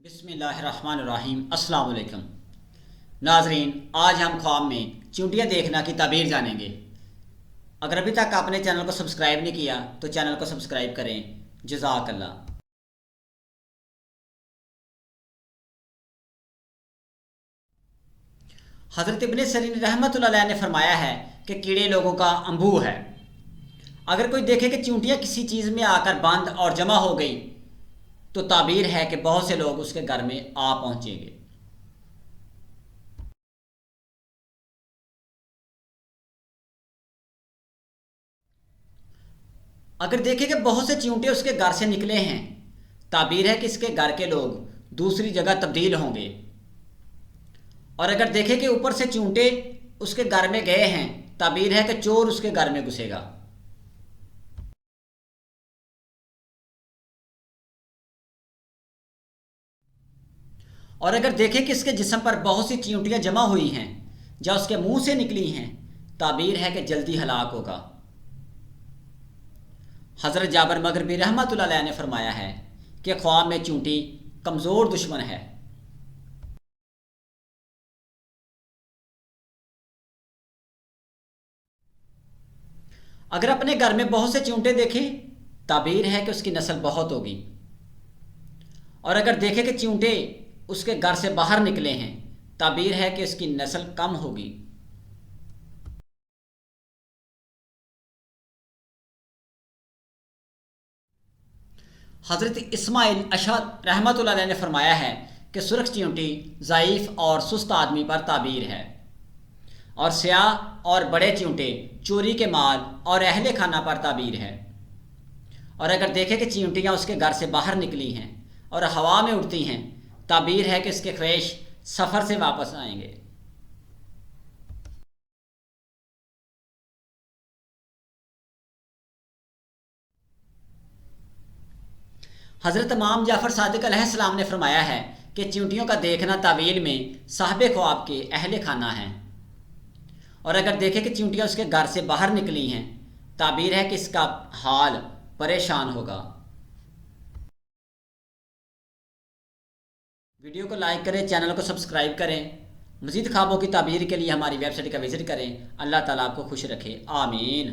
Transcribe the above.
بسم اللہ الرحمن الرحیم۔ السلام علیکم ناظرین، آج ہم خواب میں چونٹیاں دیکھنا کی تعبیر جانیں گے۔ اگر ابھی تک آپ نے چینل کو سبسکرائب نہیں کیا تو چینل کو سبسکرائب کریں۔ جزاک اللہ۔ حضرت ابن سیرین رحمۃ اللہ علیہ نے فرمایا ہے کہ کیڑے لوگوں کا انبو ہے۔ اگر کوئی دیکھے کہ چونٹیاں کسی چیز میں آ کر بند اور جمع ہو گئی تو تعبیر ہے کہ بہت سے لوگ اس کے گھر میں آ پہنچیں گے۔ اگر دیکھے کہ بہت سے چونٹے اس کے گھر سے نکلے ہیں، تعبیر ہے کہ اس کے گھر کے لوگ دوسری جگہ تبدیل ہوں گے۔ اور اگر دیکھے کہ اوپر سے چونٹے اس کے گھر میں گئے ہیں، تعبیر ہے کہ چور اس کے گھر میں گھسے گا۔ اور اگر دیکھے کہ اس کے جسم پر بہت سی چونٹیاں جمع ہوئی ہیں یا اس کے منہ سے نکلی ہیں، تعبیر ہے کہ جلدی ہلاک ہوگا۔ حضرت جابر مغربی رحمۃ اللہ علیہ نے فرمایا ہے کہ خواب میں چونٹی کمزور دشمن ہے۔ اگر اپنے گھر میں بہت سے چونٹے دیکھے، تعبیر ہے کہ اس کی نسل بہت ہوگی۔ اور اگر دیکھے کہ چونٹے اس کے گھر سے باہر نکلے ہیں، تعبیر ہے کہ اس کی نسل کم ہوگی۔ حضرت اسماعیل اشعث رحمۃ اللہ علیہ نے فرمایا ہے کہ سرخ چونٹی ضعیف اور سست آدمی پر تعبیر ہے، اور سیاہ اور بڑے چونٹے چوری کے مال اور اہل خانہ پر تعبیر ہے۔ اور اگر دیکھے کہ چونٹیاں اس کے گھر سے باہر نکلی ہیں اور ہوا میں اڑتی ہیں، تعبیر ہے کہ اس کے خیش سفر سے واپس آئیں گے۔ حضرت امام جعفر صادق علیہ السلام نے فرمایا ہے کہ چونٹیوں کا دیکھنا تعویل میں صاحب خواب کے اہل خانہ ہیں۔ اور اگر دیکھے کہ چونٹیاں اس کے گھر سے باہر نکلی ہیں، تعبیر ہے کہ اس کا حال پریشان ہوگا۔ ویڈیو کو لائک کریں، چینل کو سبسکرائب کریں۔ مزید خوابوں کی تعبیر کے لیے ہماری ویب سائٹ کا وزٹ کریں۔ اللہ تعالیٰ آپ کو خوش رکھے، آمین۔